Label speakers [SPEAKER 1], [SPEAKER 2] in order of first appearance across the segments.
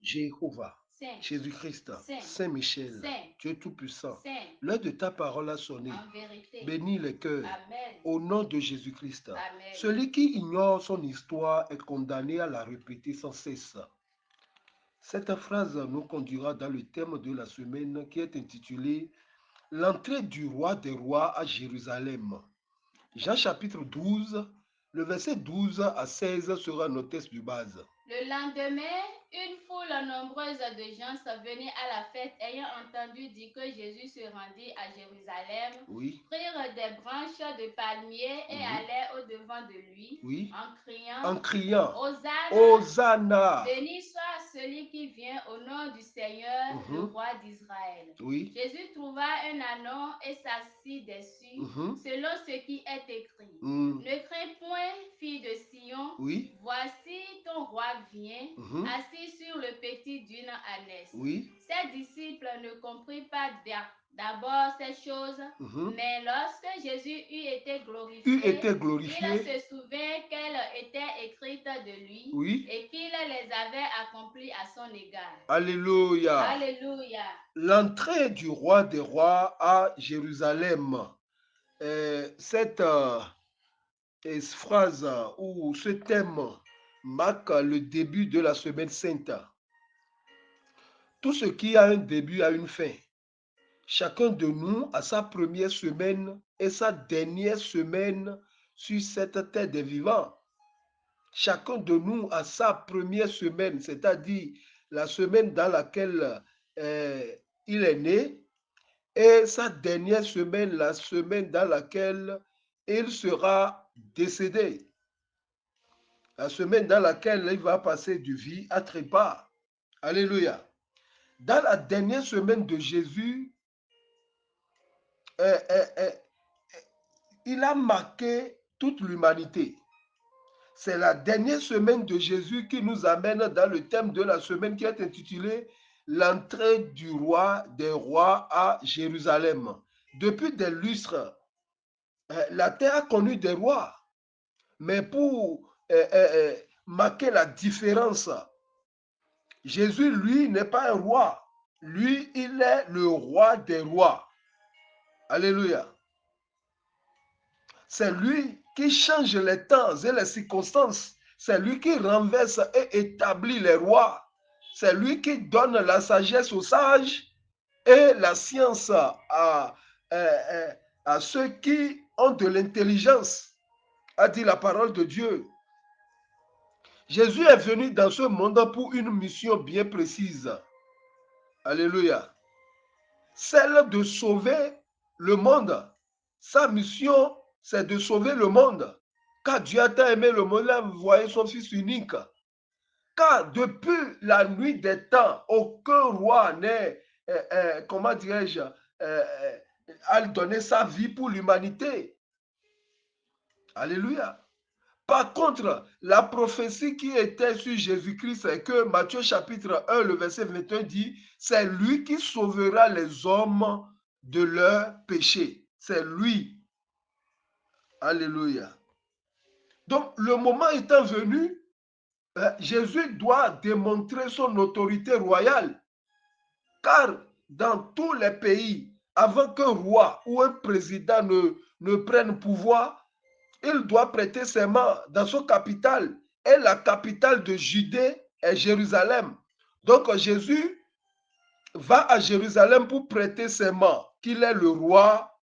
[SPEAKER 1] Jéhovah,
[SPEAKER 2] Saint,
[SPEAKER 1] Jésus-Christ,
[SPEAKER 2] Saint,
[SPEAKER 1] Saint-Michel,
[SPEAKER 2] Saint,
[SPEAKER 1] Dieu Tout-Puissant,
[SPEAKER 2] Saint,
[SPEAKER 1] l'heure de ta parole a sonné.
[SPEAKER 2] en vérité.
[SPEAKER 1] Bénis les cœurs
[SPEAKER 2] Amen.
[SPEAKER 1] au nom de Jésus-Christ.
[SPEAKER 2] Amen.
[SPEAKER 1] Celui qui ignore son histoire est condamné à la répéter sans cesse. Cette phrase nous conduira dans le thème de la semaine qui est intitulé L'entrée du roi des rois à Jérusalem. Jean chapitre 12, le verset 12 à 16 sera notre texte de base.
[SPEAKER 2] Le lendemain, une foule nombreuse de gens venait à la fête ayant entendu dire que Jésus se rendit à Jérusalem,
[SPEAKER 1] Oui,
[SPEAKER 2] prirent des branches de palmier et allèrent au-devant de lui
[SPEAKER 1] oui,
[SPEAKER 2] en
[SPEAKER 1] en
[SPEAKER 2] criant
[SPEAKER 1] criant
[SPEAKER 2] Hosanna,
[SPEAKER 1] Hosanna.
[SPEAKER 2] béni soit celui qui vient au nom du Seigneur, le roi d'Israël.
[SPEAKER 1] Oui,
[SPEAKER 2] Jésus trouva un ânon et s'assit dessus, selon ce qui est écrit. Ne crains point, fille de Sion,
[SPEAKER 1] oui,
[SPEAKER 2] voici ton roi vient, assis sur le petit d'une ânesse.
[SPEAKER 1] oui,
[SPEAKER 2] Ses disciples ne comprirent pas d'abord ces choses, mais lorsque Jésus eut été glorifié, il se souvint qu'elles étaient écrites de lui
[SPEAKER 1] oui.
[SPEAKER 2] et qu'il les avait accomplies à son égard.
[SPEAKER 1] Alléluia.
[SPEAKER 2] Alléluia.
[SPEAKER 1] L'entrée du roi des rois à Jérusalem. Cette phrase ou ce thème marque le début de la semaine sainte. Tout ce qui a un début a une fin. Chacun de nous a sa première semaine et sa dernière semaine sur cette terre des vivants. Chacun de nous a sa première semaine, c'est-à-dire la semaine dans laquelle il est né, et sa dernière semaine, la semaine dans laquelle il sera décédé. La semaine dans laquelle il va passer de vie à trépas. Alléluia. Dans la dernière semaine de Jésus, il a marqué toute l'humanité. C'est la dernière semaine de Jésus qui nous amène dans le thème de la semaine qui est intitulé L'entrée du roi des rois à Jérusalem. Depuis des lustres, la terre a connu des rois. Mais pour marquer la différence, Jésus, lui, n'est pas un roi. Lui, il est le roi des rois. Alléluia. C'est lui qui change les temps et les circonstances. C'est lui qui renverse et établit les rois. C'est lui qui donne la sagesse aux sages et la science à ceux qui ont de l'intelligence, a dit la parole de Dieu. Jésus est venu dans ce monde pour une mission bien précise. Alléluia. Celle de sauver le monde. Sa mission, c'est de sauver le monde. Car Dieu a tant aimé le monde, il a envoyé son Fils unique. Car depuis la nuit des temps, aucun roi n'est, comment dirais-je, a donné sa vie pour l'humanité. Alléluia. Par contre, la prophétie qui était sur Jésus-Christ, c'est que Matthieu chapitre 1, le verset 21 dit, c'est lui qui sauvera les hommes de leurs péchés. C'est lui. Alléluia. Donc, le moment étant venu, Jésus doit démontrer son autorité royale. Car dans tous les pays, avant qu'un roi ou un président ne prenne pouvoir, il doit prêter serment dans son capitale. Et la capitale de Judée est Jérusalem. Donc Jésus va à Jérusalem pour prêter serment qu'il est le roi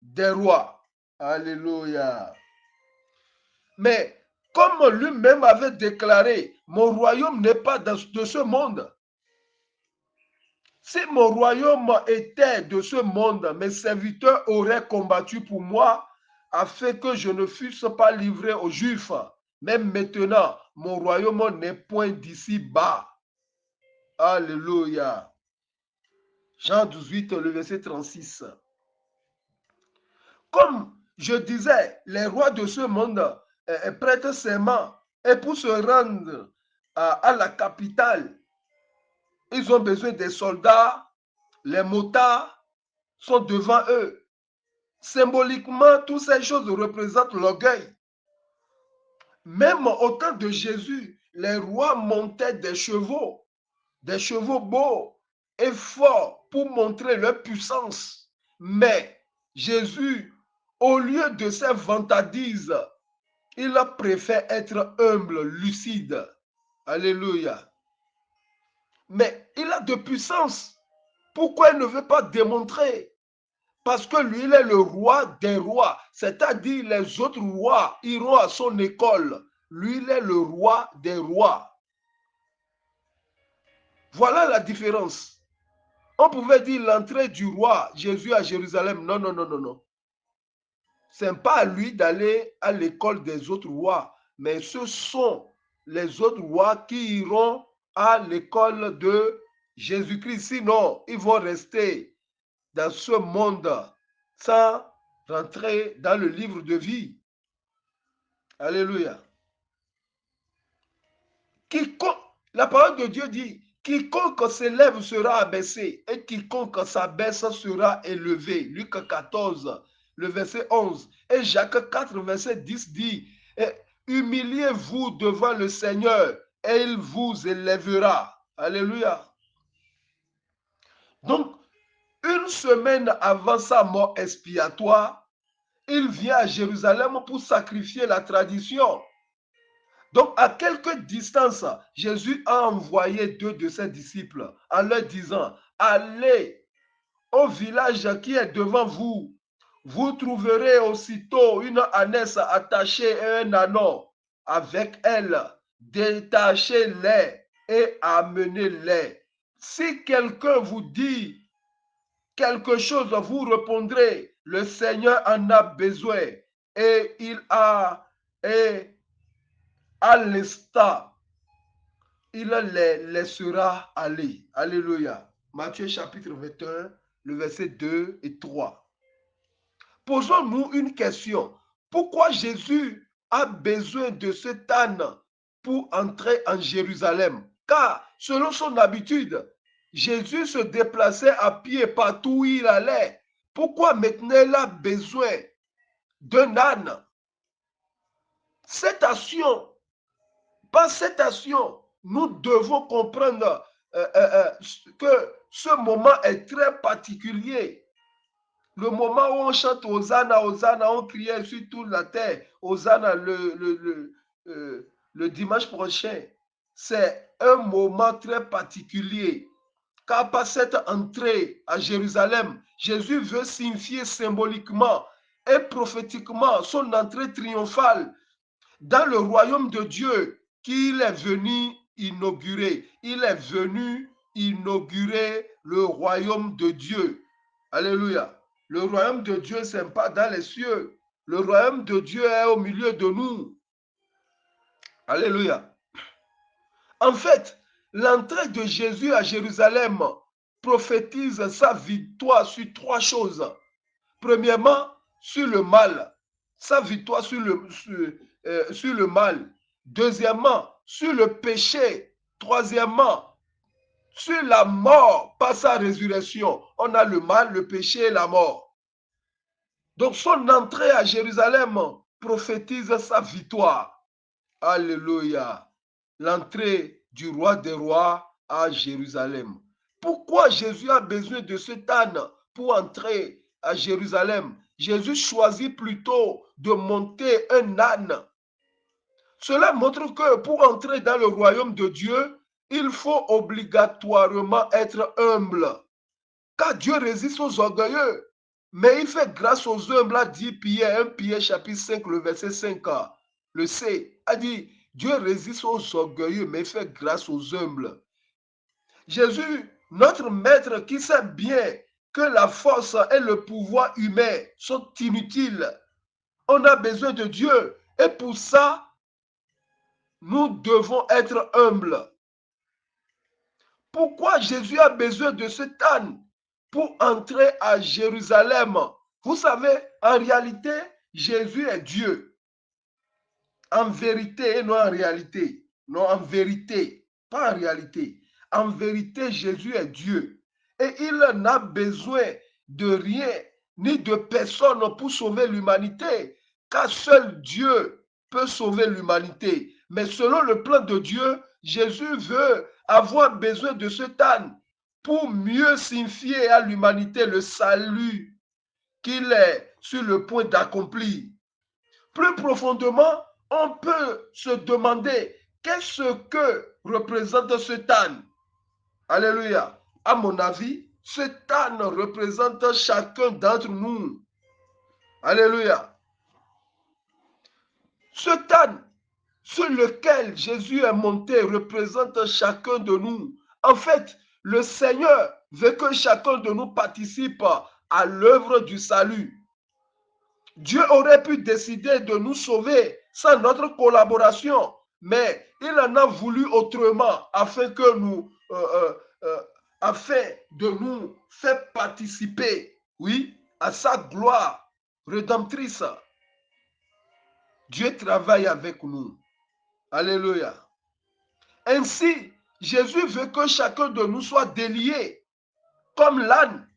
[SPEAKER 1] des rois. Alléluia. Mais comme lui-même avait déclaré, mon royaume n'est pas de ce monde. Si mon royaume était de ce monde, mes serviteurs auraient combattu pour moi afin que je ne fusse pas livré aux Juifs. Même maintenant, mon royaume n'est point d'ici bas. Alléluia. Jean 18, le verset 36. Comme je disais, les rois de ce monde prêtent serment et pour se rendre à la capitale, ils ont besoin des soldats, les motards sont devant eux. Symboliquement, toutes ces choses représentent l'orgueil. Même au temps de Jésus, les rois montaient des chevaux. des chevaux beaux et forts pour montrer leur puissance. Mais Jésus, au lieu de ces vantardises, il préfère être humble, lucide. Alléluia. Mais il a de puissance. Pourquoi il ne veut pas démontrer? Parce que lui, il est le roi des rois. C'est-à-dire les autres rois iront à son école. Lui, il est le roi des rois. Voilà la différence. On pouvait dire l'entrée du roi Jésus à Jérusalem. Non, non, non, non, non. Ce n'est pas à lui d'aller à l'école des autres rois, mais ce sont les autres rois qui iront à l'école de Jésus-Christ. Sinon, ils vont rester dans ce monde sans rentrer dans le livre de vie. Alléluia. La parole de Dieu dit, quiconque s'élève sera abaissé et quiconque s'abaisse sera élevé. Luc 14, le verset 11. Et Jacques 4, verset 10 dit, humiliez-vous devant le Seigneur et il vous élèvera. Alléluia. Donc, une semaine avant sa mort expiatoire, il vient à Jérusalem pour sacrifier la tradition. Donc, à quelque distance, Jésus a envoyé 2 de ses disciples en leur disant, allez au village qui est devant vous. Vous trouverez aussitôt une ânesse attachée et un ânon avec elle. Détachez-les et amenez-les. Si quelqu'un vous dit quelque chose, vous répondrez, le Seigneur en a besoin et il a... à l'instant, il les laissera aller. Alléluia. Matthieu chapitre 21, le verset 2 et 3. Posons-nous une question. Pourquoi Jésus a besoin de cet âne pour entrer en Jérusalem? Car, selon son habitude, Jésus se déplaçait à pied partout où il allait. Pourquoi maintenant il a besoin d'un âne? Cette action, par cette action, nous devons comprendre que ce moment est très particulier. Le moment où on chante Hosanna, Hosanna, on criait sur toute la terre, Hosanna le dimanche prochain. C'est un moment très particulier. Car par cette entrée à Jérusalem, Jésus veut signifier symboliquement et prophétiquement son entrée triomphale dans le royaume de Dieu qu'il est venu inaugurer. Il est venu inaugurer le royaume de Dieu. Alléluia. Le royaume de Dieu, ce n'est pas dans les cieux. Le royaume de Dieu est au milieu de nous. Alléluia. En fait, l'entrée de Jésus à Jérusalem prophétise sa victoire sur 3 choses. Premièrement, sur le mal. Sa victoire sur le mal. Deuxièmement, sur le péché. Troisièmement, sur la mort par sa résurrection. On a le mal, le péché et la mort. Donc son entrée à Jérusalem prophétise sa victoire. Alléluia. L'entrée du roi des rois à Jérusalem. Pourquoi Jésus a besoin de cet âne pour entrer à Jérusalem? Jésus choisit plutôt de monter un âne. Cela montre que pour entrer dans le royaume de Dieu, il faut obligatoirement être humble. Car Dieu résiste aux orgueilleux, mais il fait grâce aux humbles, a dit Pierre, 1 Pierre chapitre 5, le verset 5, le C, a dit, Dieu résiste aux orgueilleux, mais il fait grâce aux humbles. Jésus, notre maître qui sait bien que la force et le pouvoir humain sont inutiles, on a besoin de Dieu. Et pour ça, nous devons être humbles. Pourquoi Jésus a besoin de cet âne pour entrer à Jérusalem? Vous savez, en réalité, Jésus est Dieu. En vérité et non en réalité. Non, en vérité, pas en réalité. En vérité, Jésus est Dieu. Et il n'a besoin de rien ni de personne pour sauver l'humanité, car seul Dieu peut sauver l'humanité. Mais selon le plan de Dieu, Jésus veut avoir besoin de cet âne pour mieux signifier à l'humanité le salut qu'il est sur le point d'accomplir. Plus profondément, on peut se demander qu'est-ce que représente cet âne. Alléluia. À mon avis, cet âne représente chacun d'entre nous. Alléluia. Cet âne sur lequel Jésus est monté représente chacun de nous. En fait, le Seigneur veut que chacun de nous participe à l'œuvre du salut. Dieu aurait pu décider de nous sauver sans notre collaboration, mais il en a voulu autrement afin que nous, afin de nous faire participer, oui, à sa gloire rédemptrice. Dieu travaille avec nous. Alléluia. Ainsi, Jésus veut que chacun de nous soit délié comme l'âne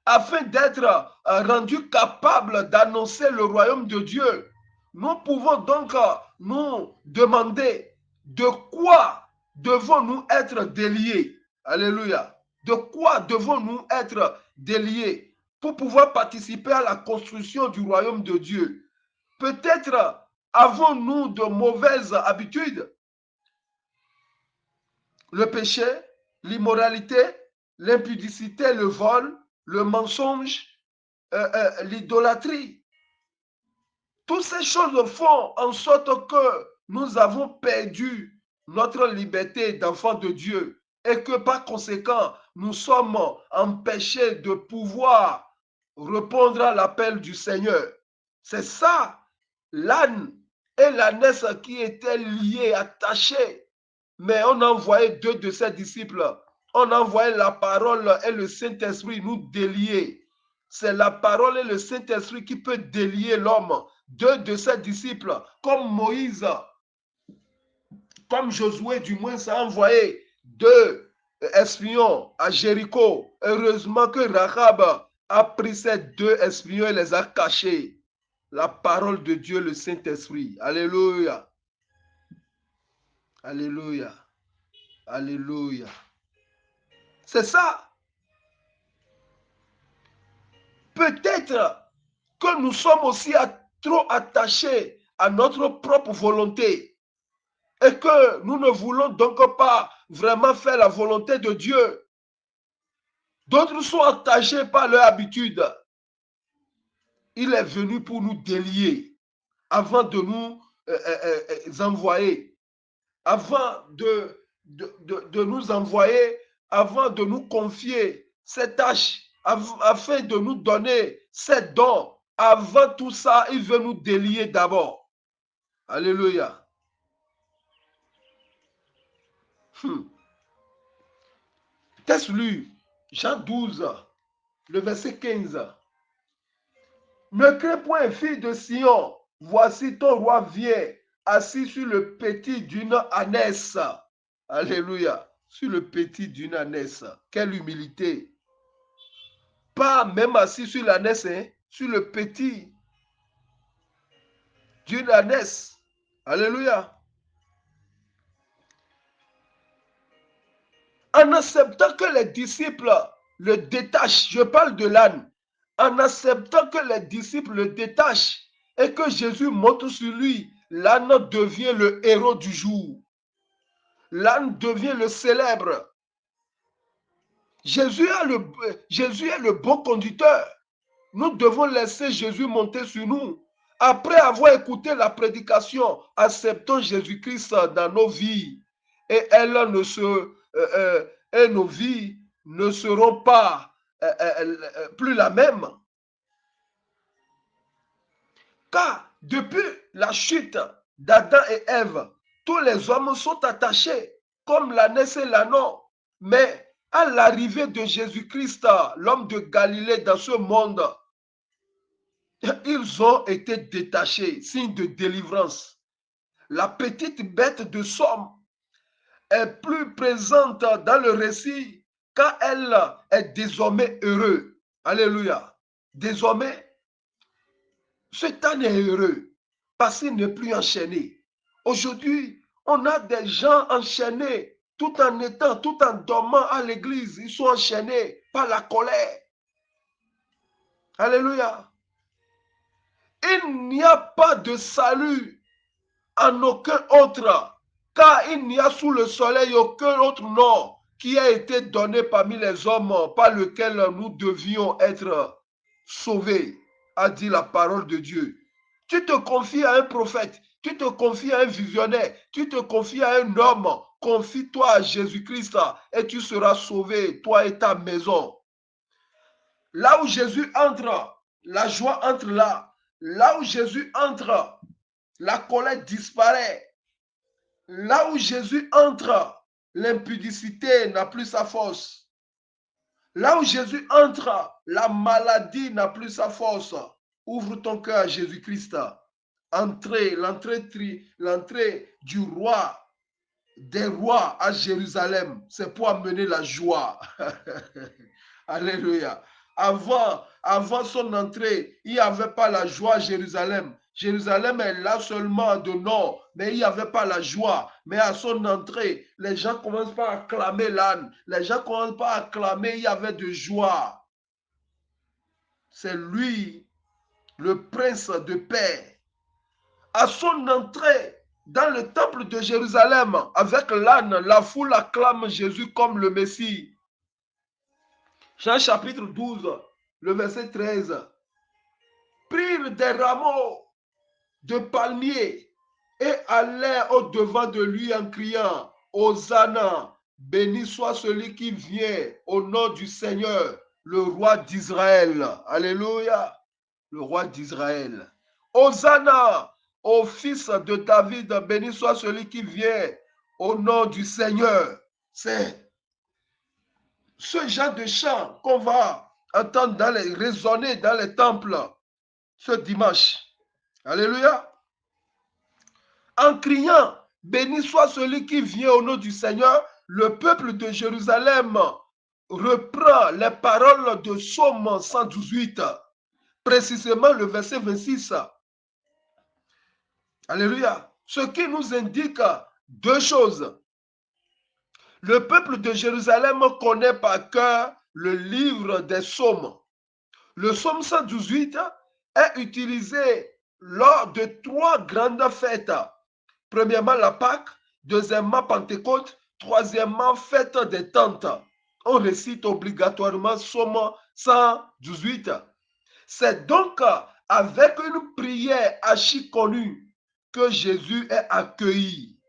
[SPEAKER 1] afin d'être rendu capable d'annoncer le royaume de Dieu. Nous pouvons donc nous demander de quoi devons-nous être déliés. Alléluia. De quoi devons-nous être déliés pour pouvoir participer à la construction du royaume de Dieu? Peut-être avons-nous de mauvaises habitudes? Le péché, l'immoralité, l'impudicité, le vol, le mensonge, l'idolâtrie. Toutes ces choses font en sorte que nous avons perdu notre liberté d'enfant de Dieu et que par conséquent, nous sommes empêchés de pouvoir répondre à l'appel du Seigneur. C'est ça, l'âne et l'ânesse qui étaient liés, attachés. Mais on a envoyé 2 de ses disciples. On a envoyé la parole et le Saint-Esprit nous délier. C'est la parole et le Saint-Esprit qui peut délier l'homme. 2 de ses disciples, comme Moïse, comme Josué, du moins, ça a envoyé 2 espions à Jéricho. Heureusement que Rahab a pris ces 2 espions et les a cachés. La parole de Dieu, le Saint-Esprit. Alléluia. Alléluia. Alléluia. C'est ça. Peut-être que nous sommes aussi trop attachés à notre propre volonté et que nous ne voulons donc pas vraiment faire la volonté de Dieu. D'autres sont attachés par leur habitude. Il est venu pour nous délier avant de nous envoyer, avant de nous envoyer, avant de nous confier ces tâches, afin de nous donner ces dons. Avant tout ça, il veut nous délier d'abord. Alléluia. Qu'est-ce lu? Jean 12, le verset 15. Ne crains point, fille de Sion, voici ton roi vient, assis sur le petit d'une ânesse. Alléluia. Sur le petit d'une ânesse. Quelle humilité. Pas même assis sur l'ânesse, hein, sur le petit d'une ânesse. Alléluia. En acceptant que les disciples le détachent, je parle de l'âne, en acceptant que les disciples le détachent et que Jésus monte sur lui, l'âne devient le héros du jour. L'âne devient le célèbre. Jésus est le bon conducteur. Nous devons laisser Jésus monter sur nous. Après avoir écouté la prédication, acceptons Jésus-Christ dans nos vies. Et nos vies ne seront pas plus la même. Car depuis la chute d'Adam et Ève, tous les hommes sont attachés comme l'ânesse et l'ânon. Mais à l'arrivée de Jésus-Christ, l'homme de Galilée dans ce monde, ils ont été détachés, signe de délivrance. La petite bête de somme est plus présente dans le récit car elle est désormais heureuse. Alléluia. Désormais, cet âne est heureux parce qu'il n'est plus enchaîné. Aujourd'hui, on a des gens enchaînés tout en dormant à l'église, ils sont enchaînés par la colère. Alléluia. Il n'y a pas de salut en aucun autre, car il n'y a sous le soleil aucun autre nom qui a été donné parmi les hommes par lequel nous devions être sauvés, a dit la parole de Dieu. Tu te confies à un prophète, tu te confies à un visionnaire, tu te confies à un homme, confie-toi à Jésus-Christ et tu seras sauvé, toi et ta maison. Là où Jésus entre, la joie entre là. Là où Jésus entre, la colère disparaît. Là où Jésus entre, l'impudicité n'a plus sa force. Là où Jésus entre, la maladie n'a plus sa force. Ouvre ton cœur à Jésus-Christ. L'entrée du roi des rois à Jérusalem, c'est pour amener la joie. Alléluia. Avant son entrée, il n'y avait pas la joie à Jérusalem. Jérusalem est là seulement de nom, mais il n'y avait pas la joie. Mais à son entrée, les gens commencent par acclamer l'âne. Les gens commencent par acclamer, il y avait de joie. C'est lui, le prince de paix. À son entrée dans le temple de Jérusalem, avec l'âne, la foule acclame Jésus comme le Messie. Jean chapitre 12, le verset 13. Prirent des rameaux de palmier et allèrent au-devant de lui en criant, Hosanna, béni soit celui qui vient au nom du Seigneur, le roi d'Israël. Alléluia, le roi d'Israël. Hosanna, au fils de David, béni soit celui qui vient au nom du Seigneur. C'est ce genre de chant qu'on va entendre résonner dans les temples ce dimanche. Alléluia. En criant, béni soit celui qui vient au nom du Seigneur, le peuple de Jérusalem reprend les paroles de Psaume 118, précisément le verset 26. Alléluia. Ce qui nous indique deux choses. Le peuple de Jérusalem connaît par cœur le livre des psaumes. Le psaume 118 est utilisé lors de trois grandes fêtes. Premièrement, la Pâque. Deuxièmement, Pentecôte. Troisièmement, fête des tentes. On récite obligatoirement psaume 118. C'est donc avec une prière archi connue que Jésus est accueilli.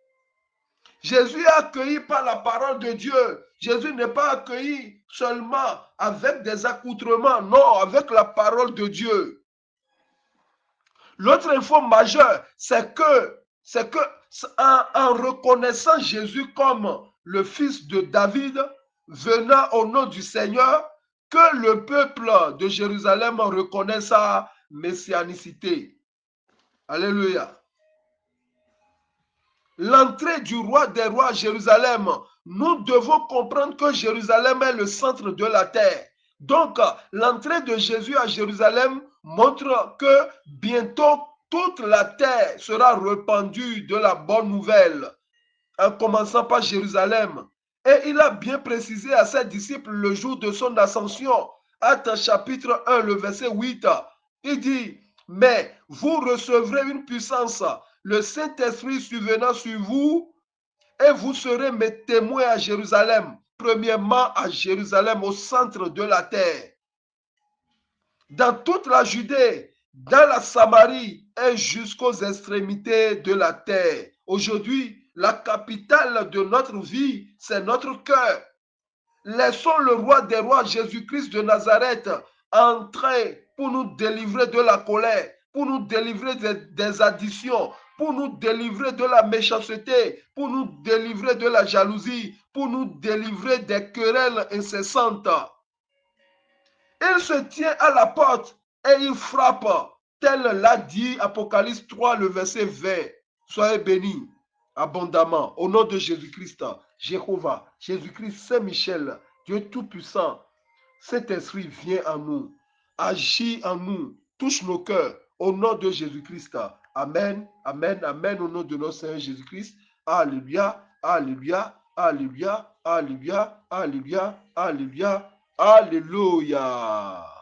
[SPEAKER 1] Jésus est accueilli par la parole de Dieu. Jésus n'est pas accueilli seulement avec des accoutrements, non, avec la parole de Dieu. L'autre info majeure, c'est que en reconnaissant Jésus comme le fils de David, venant au nom du Seigneur, que le peuple de Jérusalem reconnaît sa messianicité. Alléluia. L'entrée du roi des rois à Jérusalem, nous devons comprendre que Jérusalem est le centre de la terre. Donc, l'entrée de Jésus à Jérusalem montre que bientôt toute la terre sera répandue de la bonne nouvelle, en commençant par Jérusalem. Et il a bien précisé à ses disciples le jour de son ascension. Actes chapitre 1, le verset 8. Il dit, mais vous recevrez une puissance, le Saint-Esprit survenant sur vous, et vous serez mes témoins à Jérusalem. Premièrement à Jérusalem, au centre de la terre. Dans toute la Judée, dans la Samarie et jusqu'aux extrémités de la terre. Aujourd'hui, la capitale de notre vie, c'est notre cœur. Laissons le roi des rois, Jésus-Christ de Nazareth, entrer pour nous délivrer de la colère, pour nous délivrer des additions, pour nous délivrer de la méchanceté, pour nous délivrer de la jalousie, pour nous délivrer des querelles incessantes. Il se tient à la porte et il frappe, tel l'a dit Apocalypse 3, le verset 20. Soyez bénis abondamment au nom de Jésus-Christ, Jéhovah, Jésus-Christ, Saint-Michel, Dieu Tout-Puissant. Cet esprit vient en nous, agit en nous, touche nos cœurs au nom de Jésus-Christ. Amen, amen, amen, au nom de notre Seigneur Jésus-Christ. Alléluia, alléluia, Alléluia, alléluia, alléluia, alléluia, alléluia.